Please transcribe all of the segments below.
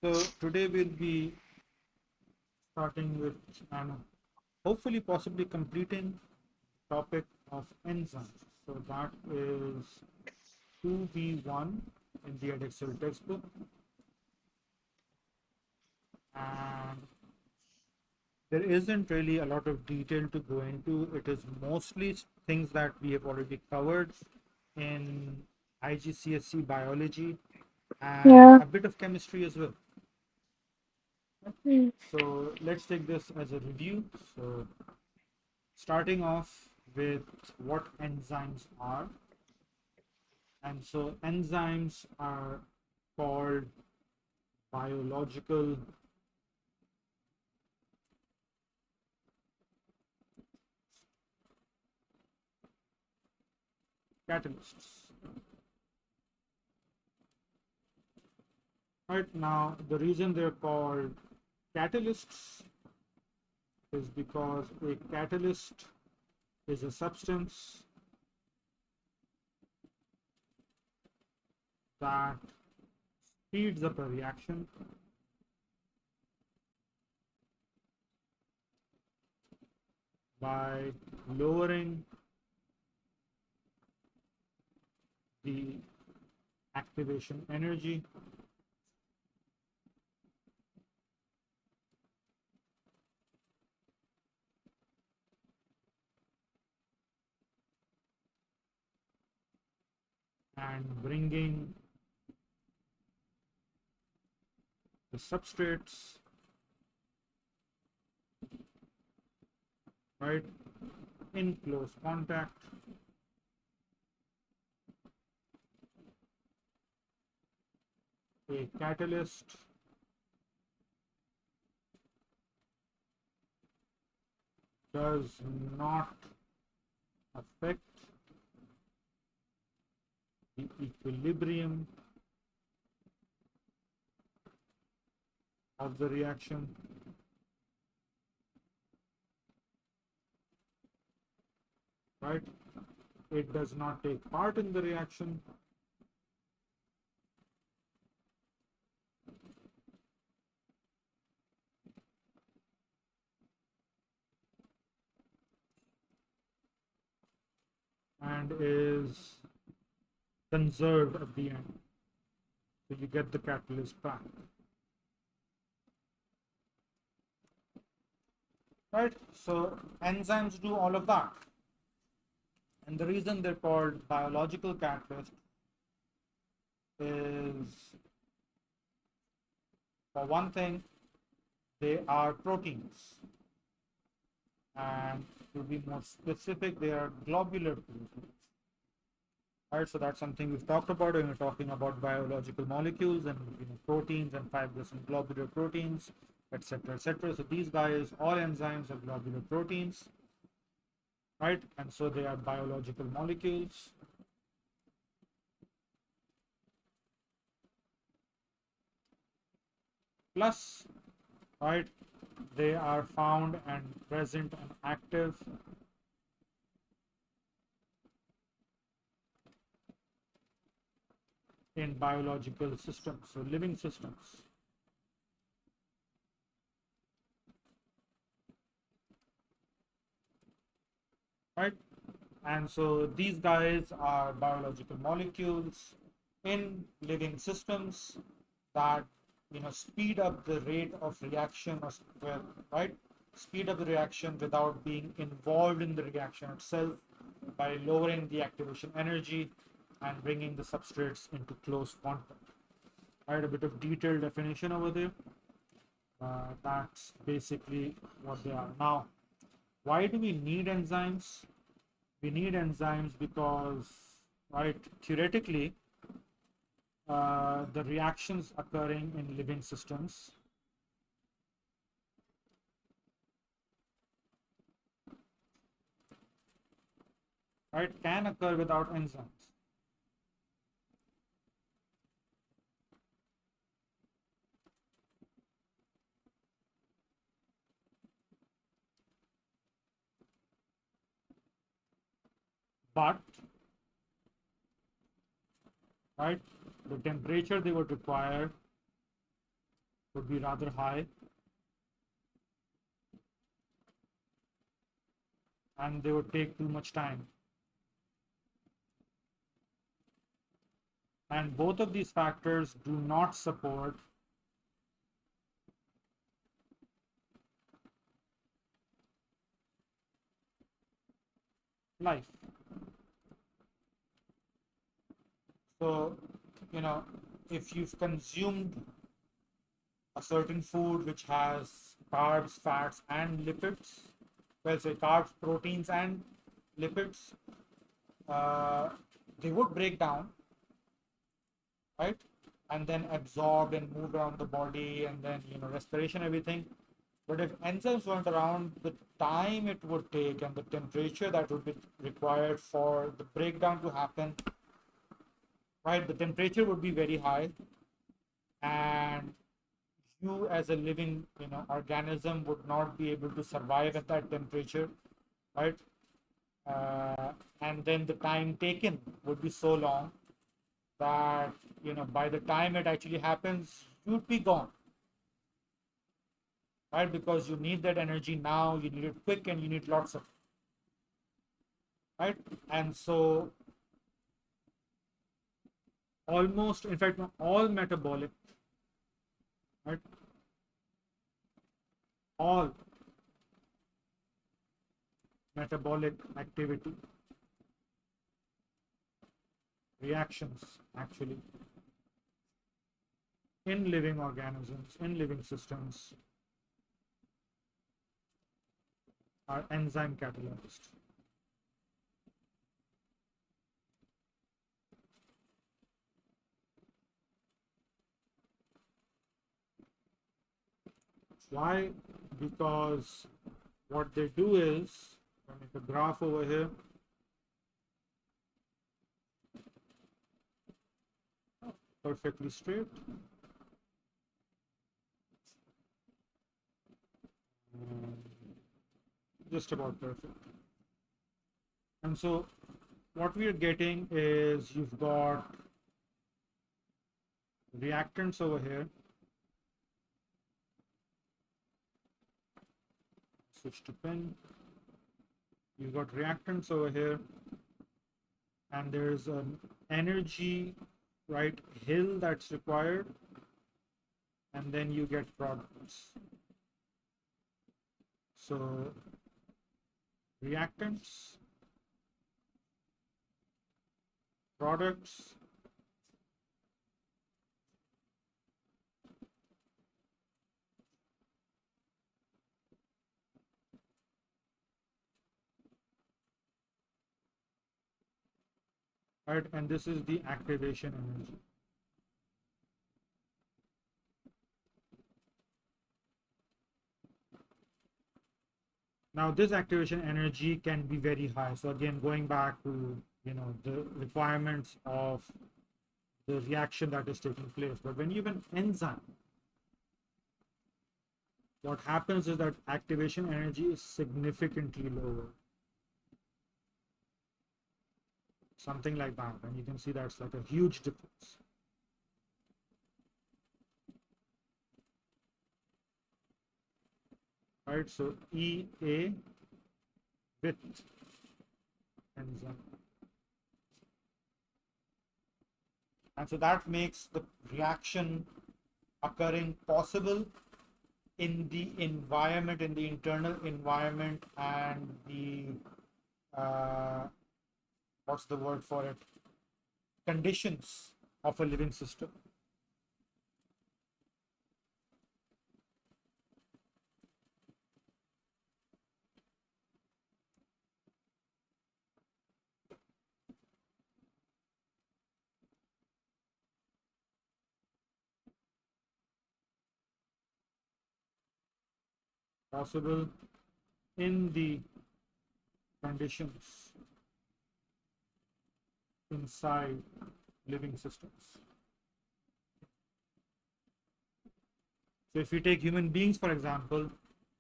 So today we'll be starting with and hopefully possibly completing topic of enzymes. So that is 2B1 in the Edexcel textbook, and there isn't really a lot of detail to go into. It is mostly things that we have already covered in IGCSE biology and Yeah. a bit of chemistry as well. Mm. So let's take this as a review. So starting off with what enzymes are. And so enzymes are called biological catalysts. Right now, the reason they're called catalysts is because a catalyst is a substance that speeds up a reaction by lowering the activation energy and bringing the substrates right in close contact. A catalyst does not affect the equilibrium of the reaction, right? It does not take part in the reaction, and is conserved at the end. So you get the catalyst back, right? So enzymes do all of that. And the reason they're called biological catalysts is, for one thing, they are proteins. And to be more specific, they are globular proteins. Right, so that's something we've talked about when we're talking about biological molecules and proteins and fibrous and globular proteins, etc., etc. So these guys, all enzymes are globular proteins, right? And so they are biological molecules. Plus, right, they are found and present and active in biological systems, so living systems, right? And so these guys are biological molecules in living systems that speed up the rate of reaction, or right, speed up the reaction without being involved in the reaction itself by lowering the activation energy and bringing the substrates into close contact. Right, a bit of detailed definition over there. That's basically what they are. Now, why do we need enzymes? We need enzymes because, right, theoretically, the reactions occurring in living systems, right, can occur without enzymes. But, right, the temperature they would require would be rather high, and they would take too much time. And both of these factors do not support life. So, if you've consumed a certain food which has carbs, fats, and lipids, well, say carbs, proteins, and lipids, uh, they would break down, right? And then absorbed and moved around the body, and then respiration, everything. But if enzymes weren't around, the time it would take and the temperature that would be required for the breakdown to happen, right? The temperature would be very high, and you as a living organism would not be able to survive at that temperature, right? And then the time taken would be so long that by the time it actually happens, you'd be gone, right? Because you need that energy now, you need it quick, and you need lots of, right? And so almost, in fact, all metabolic, right? All metabolic activity, reactions, actually, in living organisms, in living systems, are enzyme catalyzed. Why? Because what they do is, I make a graph over here. Perfectly straight. Just about perfect. And so what we are getting is you've got reactants over here. Switch to pen. You've got reactants over here, and there's an energy, right, hill that's required, and then you get products. So reactants, products, right, and this is the activation energy. Now this activation energy can be very high. So again, going back to the requirements of the reaction that is taking place. But when you have an enzyme, what happens is that activation energy is significantly lower. Something like that. And you can see that's like a huge difference. Right, so EA with enzyme. And so that makes the reaction occurring possible in the environment, in the internal environment, and the what's the word for it? Conditions of a living system. Possible in the conditions inside living systems. So if we take human beings, for example,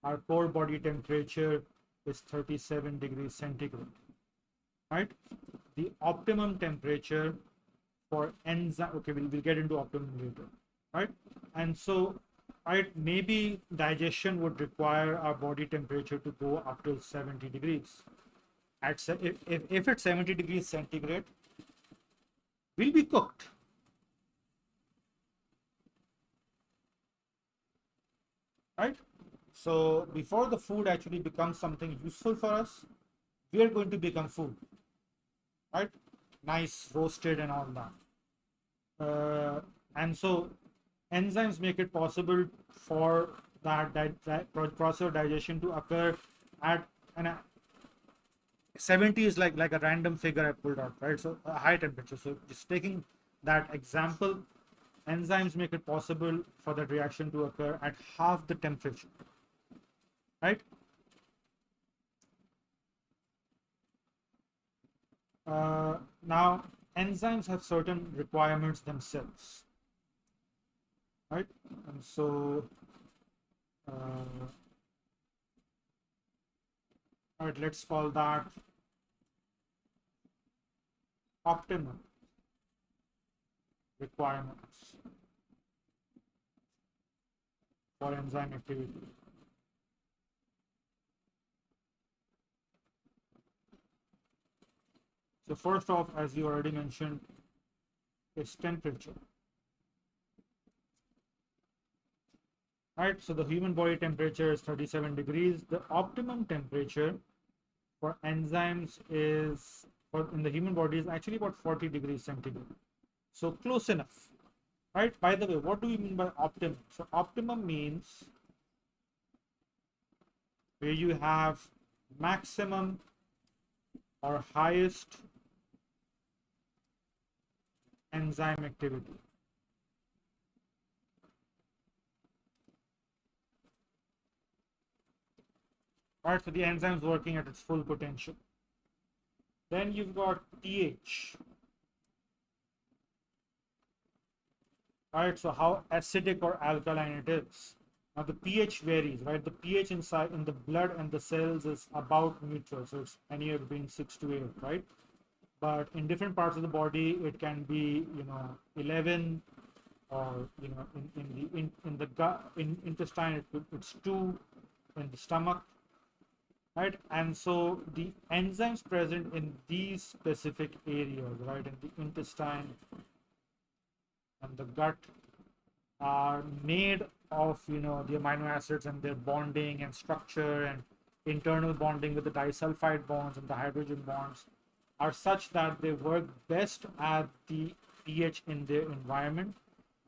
our core body temperature is 37 degrees centigrade, right? The optimum temperature for enzyme, okay, we'll get into optimum later, right? And so right? Maybe digestion would require our body temperature to go up to 70 degrees. If it's 70 degrees centigrade, we'll be cooked. Right? So before the food actually becomes something useful for us, we are going to become food, right? Nice, roasted, and all that. And so enzymes make it possible for that process of digestion to occur at an 70 is like a random figure I pulled out, right? So a high temperature. So just taking that example, enzymes make it possible for that reaction to occur at half the temperature, right? Now, enzymes have certain requirements themselves, right? And so, uh, all right, let's call that optimal requirements for enzyme activity. So first off, as you already mentioned, is temperature. Right, so the human body temperature is 37 degrees. The optimum temperature for enzymes is, in the human body, is actually about 40 degrees centigrade. So close enough. Right, by the way, what do we mean by optimum? So optimum means where you have maximum or highest enzyme activity. Right, so the enzyme is working at its full potential. Then you've got pH. Right, so how acidic or alkaline it is. Now the pH varies, right? The pH inside in the blood and the cells is about neutral, so it's anywhere between 6 to 8, right? But in different parts of the body, it can be 11, or in the gut, in intestine, it's 2, in the stomach, right? And so the enzymes present in these specific areas, right, in the intestine and the gut, are made of the amino acids and their bonding and structure and internal bonding with the disulfide bonds and the hydrogen bonds are such that they work best at the pH in their environment,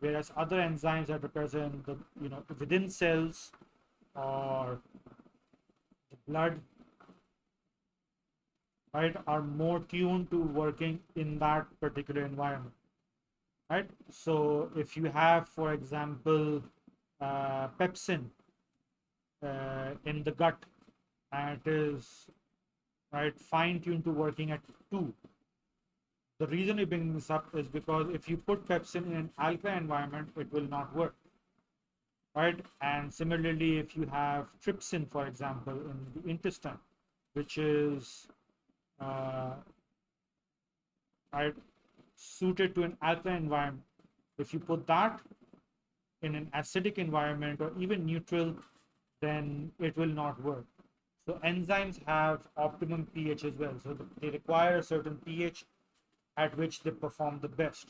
whereas other enzymes that are present within cells or the blood, right, are more tuned to working in that particular environment, right? So if you have, for example, pepsin in the gut, and it is right fine tuned to working at 2. The reason we bring this up is because if you put pepsin in an alkaline environment, it will not work, right? And similarly, if you have trypsin, for example, in the intestine, which is uh, right, suited to an alkaline environment, if you put that in an acidic environment or even neutral, then it will not work. So enzymes have optimum pH as well. So they require a certain pH at which they perform the best.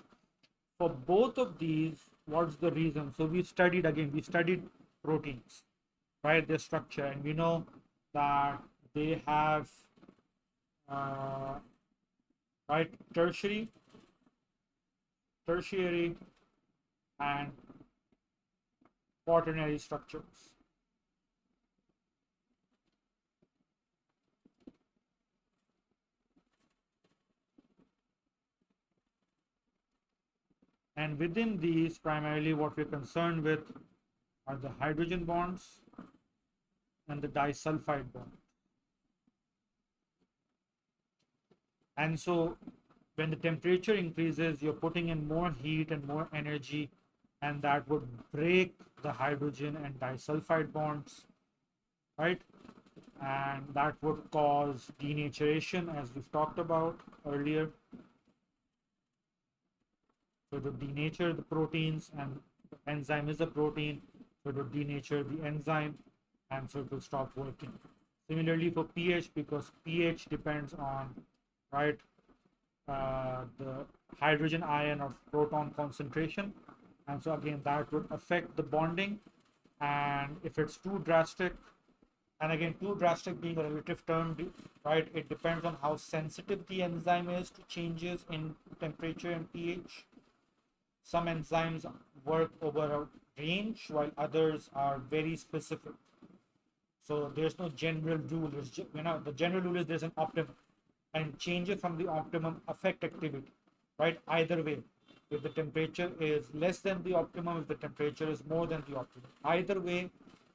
For both of these, what's the reason? So we studied proteins, right? Their structure, and we know that they have right tertiary, and quaternary structures. And within these, primarily what we're concerned with are the hydrogen bonds and the disulfide bond. And so when the temperature increases, you're putting in more heat and more energy, and that would break the hydrogen and disulfide bonds, right? And that would cause denaturation, as we've talked about earlier. So to denature the proteins, and the enzyme is a protein, So it would denature the enzyme, and so it will stop working. Similarly for pH, because pH depends on, right, the hydrogen ion or proton concentration, and so again that would affect the bonding. And if it's too drastic, and again too drastic being a relative term, right, it depends on how sensitive the enzyme is to changes in temperature and pH. Some enzymes work over a range while others are very specific. So there's no general rule. The general rule is there's an optimum, and changes from the optimum affect activity, right? Either way, if the temperature is less than the optimum, if the temperature is more than the optimum, either way,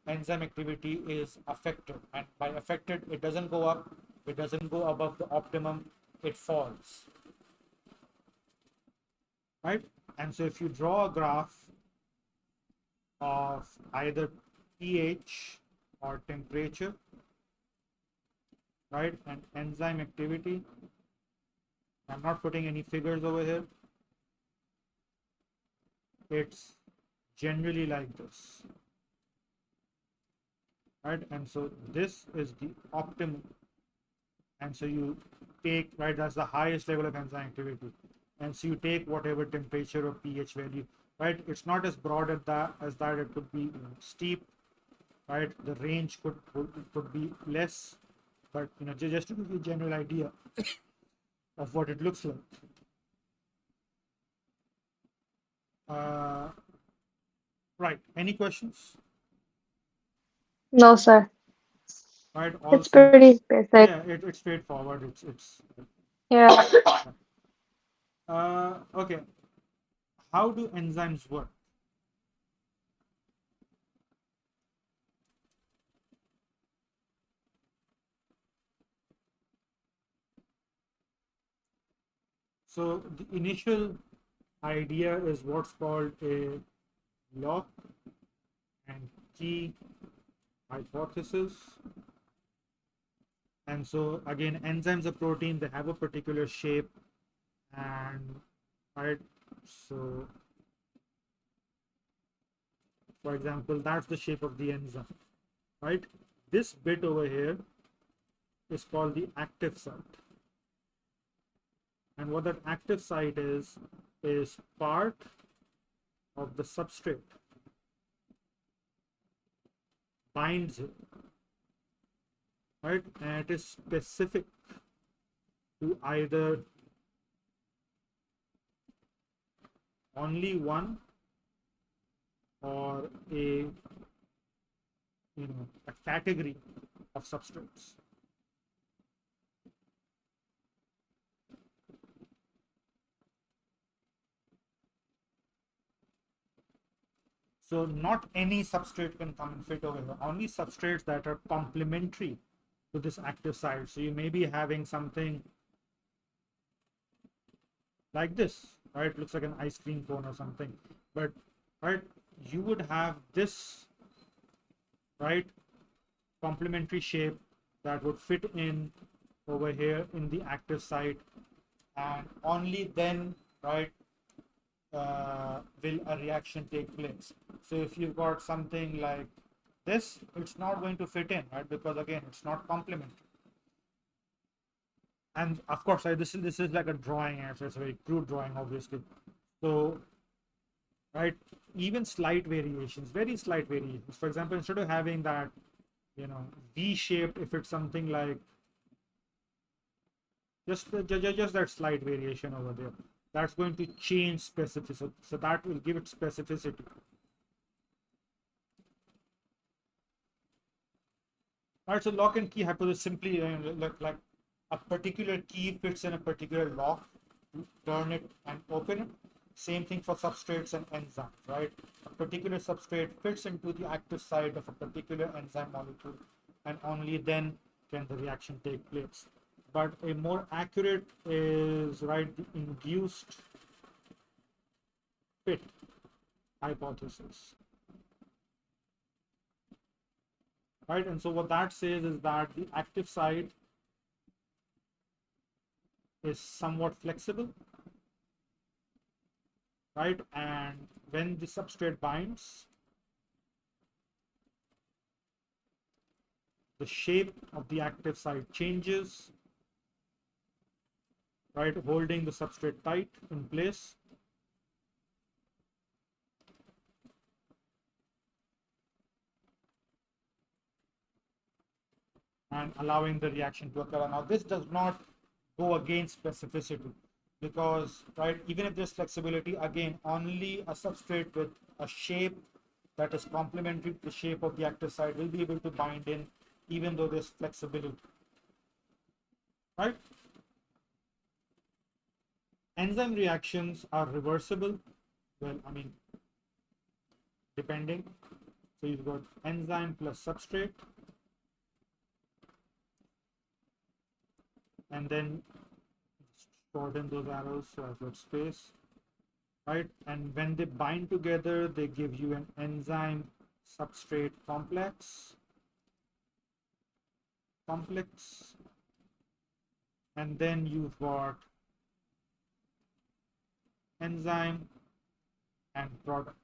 enzyme activity is affected. And by affected, it doesn't go up, it doesn't go above the optimum, it falls, right? And so if you draw a graph of either pH or temperature, right, and enzyme activity, I'm not putting any figures over here, it's generally like this, right? And so this is the optimum, and so you take, right, that's the highest level of enzyme activity, and so you take whatever temperature or pH value, right? It's not as broad as that. It could be steep, right? The range could be less, but just to give you a general idea of what it looks like. Right, any questions? No, sir. Right, all It's sim pretty basic. yeah, it's straightforward. It's Yeah. okay. How do enzymes work? So the initial idea is what's called a lock and key hypothesis. And so again, enzymes are protein, they have a particular shape, and right, so for example, that's the shape of the enzyme, right? This bit over here is called the active site. And what that active site is part of the substrate, binds it, right? And it is specific to either only one or a category of substrates. So not any substrate can come and fit over here. Only substrates that are complementary to this active site. So you may be having something like this, right? It looks like an ice cream cone or something, but right, you would have this, right, complementary shape that would fit in over here in the active site, and only then, right, will a reaction take place. So if you've got something like this, it's not going to fit in, right, because again it's not complementary. And of course, this is like a drawing answer. It's a very crude drawing, obviously. So right, even slight variations, very slight variations, for example, instead of having that v-shaped, if it's something like just that slight variation over there, that's going to change specificity, so that will give it specificity. All right, so lock and key hypothesis simply like a particular key fits in a particular lock, turn it and open it. Same thing for substrates and enzymes, right? A particular substrate fits into the active site of a particular enzyme molecule, and only then can the reaction take place. But a more accurate is, right, the induced fit hypothesis, right? And so what that says is that the active site is somewhat flexible, right? And when the substrate binds, the shape of the active site changes, right, holding the substrate tight in place. And allowing the reaction to occur. Now, this does not go against specificity because, right, even if there's flexibility, again, only a substrate with a shape that is complementary to the shape of the active site will be able to bind in, even though there's flexibility, right? Enzyme reactions are reversible. Well, I mean, depending. So you've got enzyme plus substrate, and then shorten those arrows so I've got space, right? And when they bind together, they give you an enzyme substrate complex, and then you've got enzyme and product.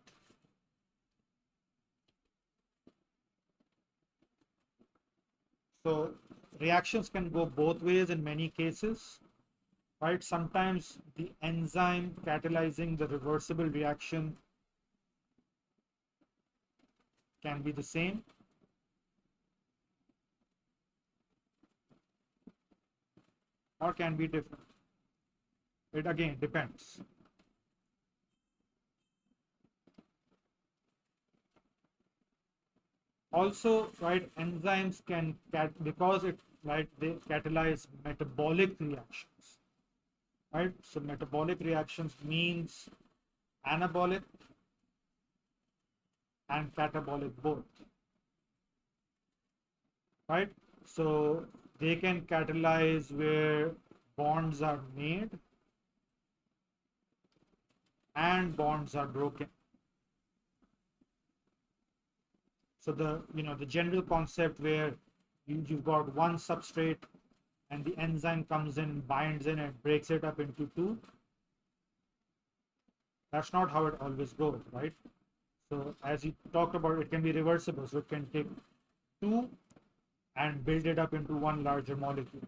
So reactions can go both ways in many cases, right? Sometimes the enzyme catalyzing the reversible reaction can be the same, or can be different. It again depends. Also, right, enzymes can because it, right, they catalyze metabolic reactions, right? So metabolic reactions means anabolic and catabolic both, right? So they can catalyze where bonds are made and bonds are broken. So the general concept where you've got one substrate and the enzyme comes in, binds in, and breaks it up into two. That's not how it always goes, right? So as you talked about, it can be reversible. So it can take two and build it up into one larger molecule.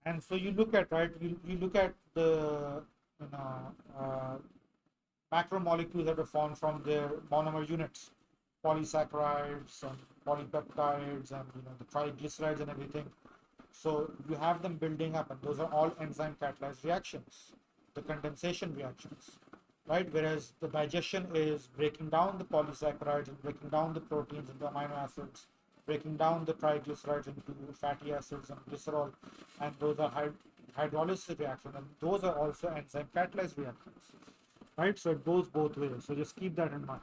And so you look at, right, you look at the you know macromolecules that are formed from their monomer units, polysaccharides and polypeptides and the triglycerides and everything. So you have them building up, and those are all enzyme catalyzed reactions, the condensation reactions, right? Whereas the digestion is breaking down the polysaccharides and breaking down the proteins into amino acids, breaking down the triglycerides into fatty acids and glycerol, and those are hydrolysis reactions, and those are also enzyme catalyzed reactions, right? So it goes both ways. So just keep that in mind.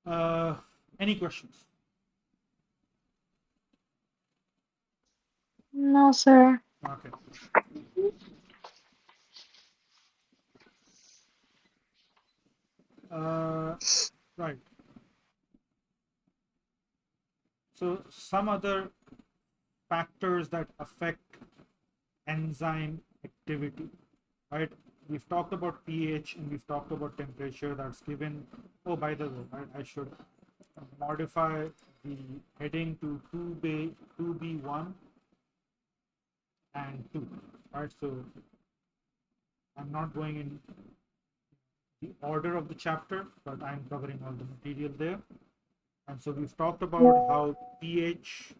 Uh, any questions? No, sir. Okay. Uh, right. So some other factors that affect enzyme activity, right? We've talked about pH and we've talked about temperature that's given. Oh, by the way, I should modify the heading to 2B1 and 2, right? So I'm not going in the order of the chapter, but I'm covering all the material there. And so we've talked about how pH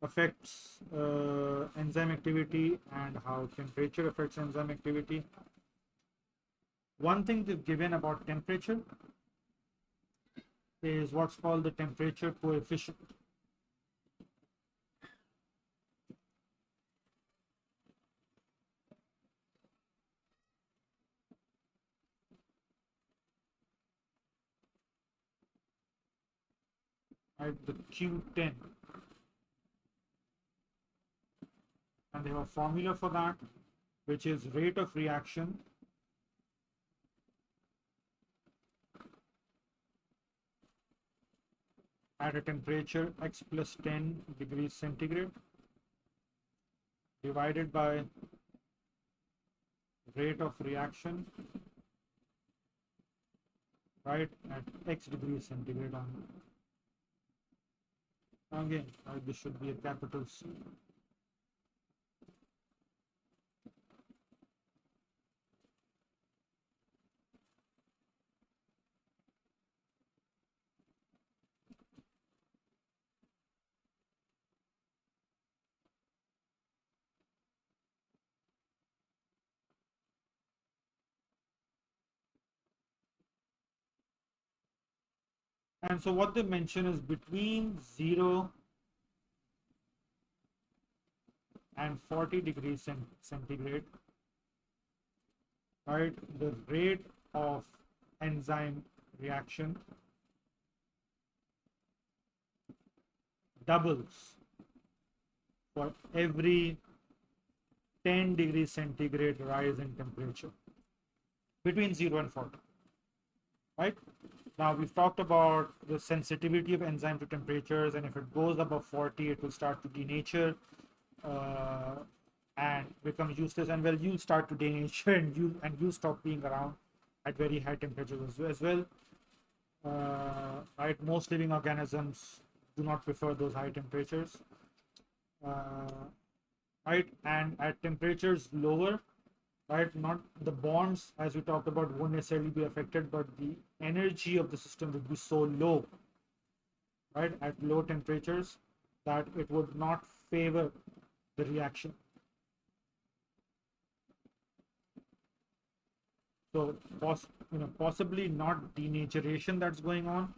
affects enzyme activity and how temperature affects enzyme activity. One thing they've given about temperature is what's called the temperature coefficient. Right, the Q10, and they have a formula for that, which is rate of reaction at a temperature x plus 10 degrees centigrade divided by rate of reaction, right, at x degrees centigrade only. Again, this should be a capital C. And so what they mention is between 0 and 40 degrees centigrade, right? The rate of enzyme reaction doubles for every 10 degrees centigrade rise in temperature between 0 and 40, right? Now we've talked about the sensitivity of enzyme to temperatures, and if it goes above 40, it will start to denature uh, and become useless. And well, you'll start to denature, and you stop being around at very high temperatures as well. Right, most living organisms do not prefer those high temperatures. Uh, right, and at temperatures lower, right, not the bonds as we talked about won't necessarily be affected, but the energy of the system would be so low, right, at low temperatures that it would not favor the reaction. So possibly not denaturation that's going on,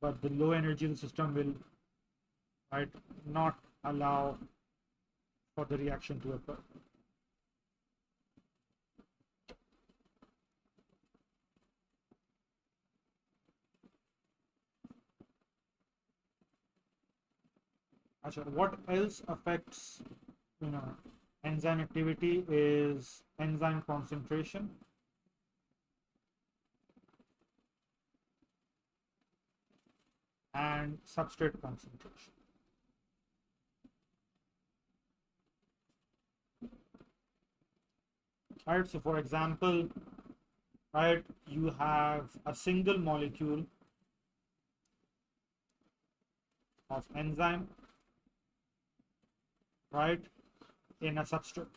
but the low energy of the system will, right, not allow for the reaction to occur. What else affects you know enzyme activity is enzyme concentration and substrate concentration. Right. So for example, right, you have a single molecule of enzyme, right, in a substrate,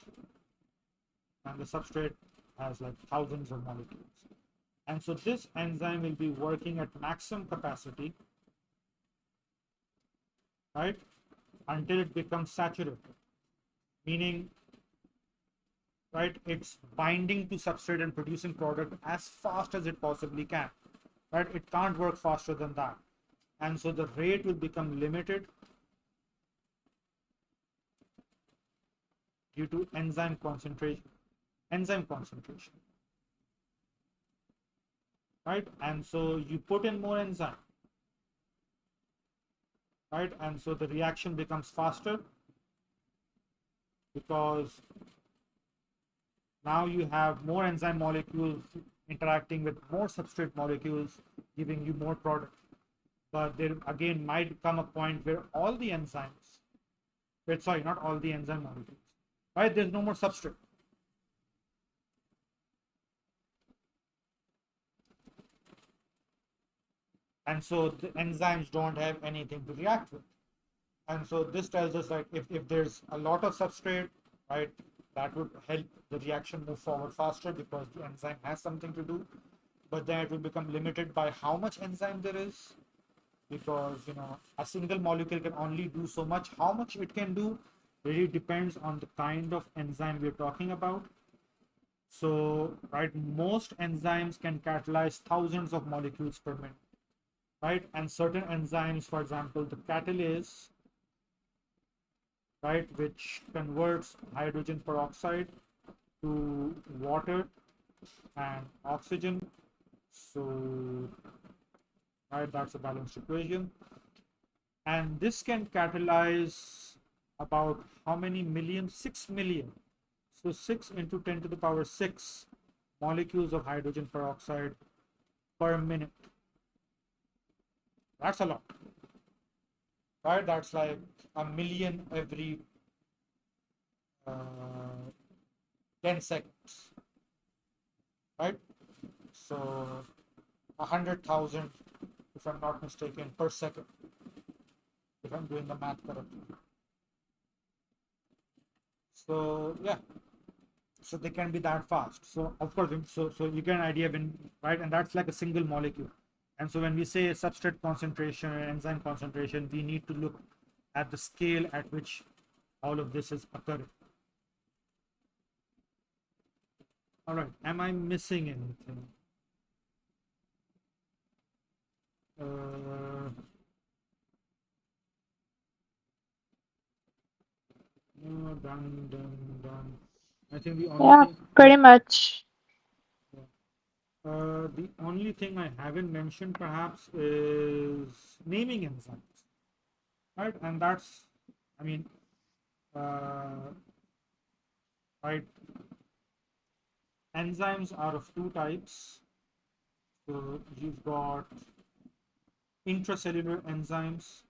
and the substrate has like thousands of molecules. And so this enzyme will be working at maximum capacity, right, until it becomes saturated, meaning, right, it's binding to substrate and producing product as fast as it possibly can, right? It can't work faster than that. And so the rate will become limited due to enzyme concentration, right? And so you put in more enzyme, right? And so the reaction becomes faster because now you have more enzyme molecules interacting with more substrate molecules, giving you more product. But there again might come a point where all the enzymes, wait, sorry, not all the enzyme molecules, right? There's no more substrate. And so the enzymes don't have anything to react with. And so this tells us that if there's a lot of substrate, right, that would help the reaction move forward faster because the enzyme has something to do. But then it will become limited by how much enzyme there is, because a single molecule can only do so much. How much it can do really depends on the kind of enzyme we're talking about. So, right, most enzymes can catalyze thousands of molecules per minute, right? And certain enzymes, for example, the catalase, right, which converts hydrogen peroxide to water and oxygen. So, right, that's a balanced equation. And this can catalyze about how many million? 6 million. So 6 into 10 to the power 6 molecules of hydrogen peroxide per minute. That's a lot, right? That's like a million every 10 seconds, right? So 100,000, if I'm not mistaken, per second, if I'm doing the math correctly. So yeah, so they can be that fast. So of course, so you get an idea when, right, and that's like a single molecule. And so when we say substrate concentration and enzyme concentration, we need to look at the scale at which all of this is occurring. All right, am I missing anything? No, done. I think the only Yeah, thing, yeah, pretty much. yeah. The only thing I haven't mentioned perhaps is naming enzymes, right? And that's, I mean, uh, right, enzymes are of two types. So you've got intracellular enzymes,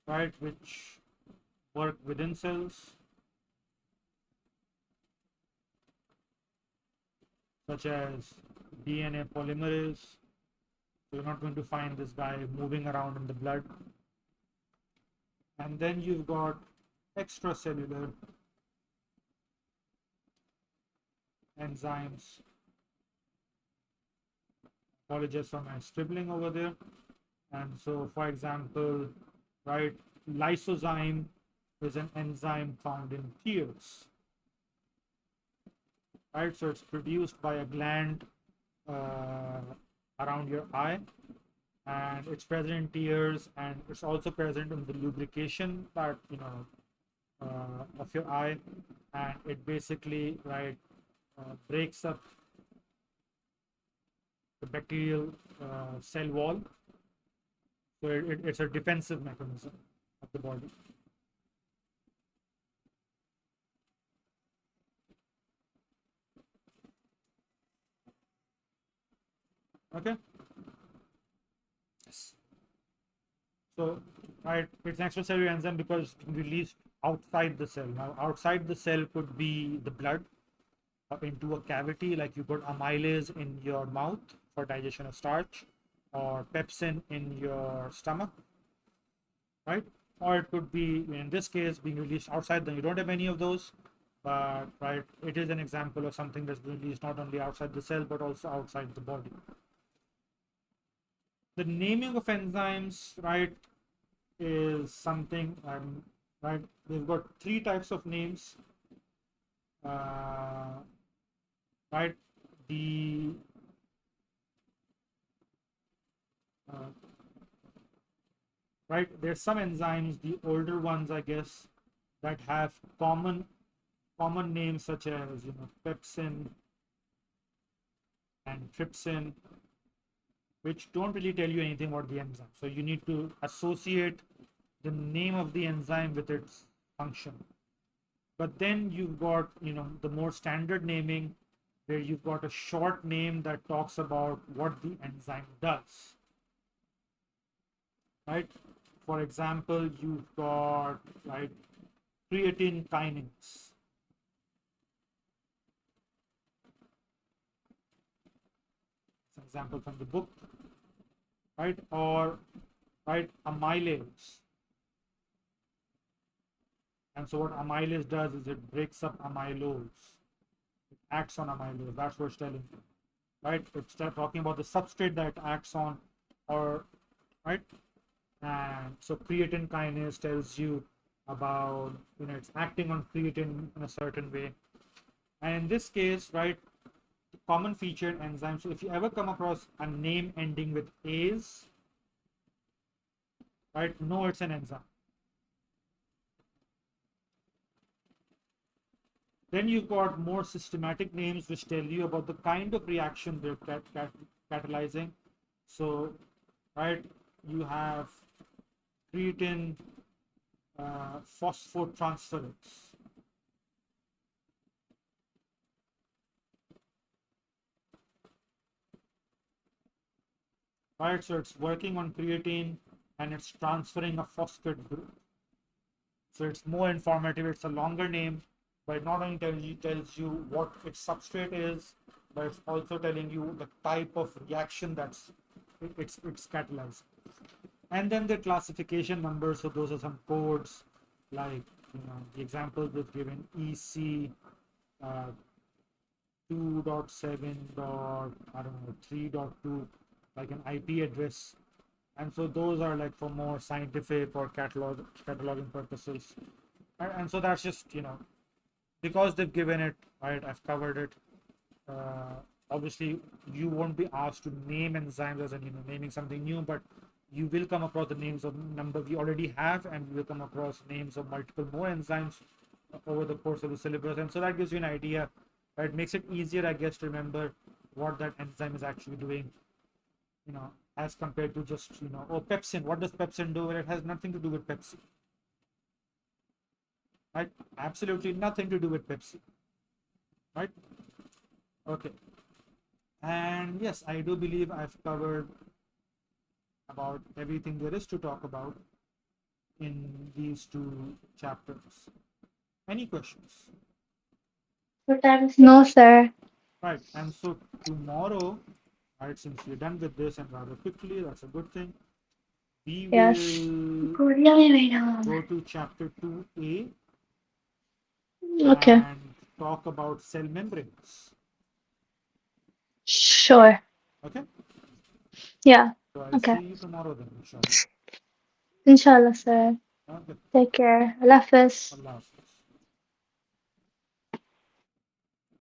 right, which work within cells, such as DNA polymerase. So you're not going to find this guy moving around in the blood. And then you've got extracellular enzymes. Apologies for my scribbling over there. And so, for example, right, lysozyme is an enzyme found in tears, right? So it's produced by a gland uh, around your eye, and it's present in tears, and it's also present in the lubrication part, of your eye, and it basically, right, breaks up the bacterial cell wall. So it's a defensive mechanism of the body. Okay. Yes. So, right, it's an extracellular enzyme because it's released outside the cell. Now, outside the cell could be the blood, into a cavity, like you put amylase in your mouth for digestion of starch, or pepsin in your stomach, right? Or it could be, in this case, being released outside. Then you don't have any of those, but right, it is an example of something that's being released not only outside the cell but also outside the body. The naming of enzymes, right, is something, right, we've got three types of names, uh, right, the uh, right, there's some enzymes, the older ones I guess, that have common names such as, pepsin and trypsin, which don't really tell you anything about the enzyme, so you need to associate the name of the enzyme with its function. But then you've got, the more standard naming, where you've got a short name that talks about what the enzyme does, right? For example, you've got, right, creatine kinase. It's an example from the book, right? Or, right, amylase. And so what amylase does is it breaks up amylose. It acts on amylose. That's what it's telling you, right? It's talking about the substrate that it acts on, or, right? And so creatine kinase tells you about, it's acting on creatine in a certain way. And in this case, right, the common feature in enzymes, so if you ever come across a name ending with ase, right, know it's an enzyme. Then you've got more systematic names which tell you about the kind of reaction they're catalyzing. So, right, you have creatine phosphotransferase. Right, so it's working on creatine and it's transferring a phosphate group. So it's more informative. It's a longer name, but it not only tells you what its substrate is, but it's also telling you the type of reaction it's catalyzed. And then the classification numbers, so those are some codes, like the examples we've given, EC uh, 2.7 dot, I don't know, 3.2, like an IP address. And so those are like for more scientific or cataloging purposes. And so that's just, because they've given it, right? I've covered it. uh, Obviously you won't be asked to name enzymes as in naming something new, but you will come across the names of number we already have, and you will come across names of multiple more enzymes over the course of the syllabus. And so that gives you an idea, right? It makes it easier, I guess, to remember what that enzyme is actually doing, as compared to just, oh, pepsin, what does pepsin do? Well, it has nothing to do with Pepsi, right? Absolutely nothing to do with Pepsi, right? Okay. And yes, I do believe I've covered about everything there is to talk about in these two chapters. Any questions? No, sir. Right. And so tomorrow, right, since we're done with this and rather quickly, that's a good thing. We Yes. will go to chapter 2A Okay. and talk about cell membranes. Sure. Okay. Yeah. So I'll Okay. see you tomorrow then, inshallah. Inshallah, sir. Okay. Take care. Allah Hafiz. Allah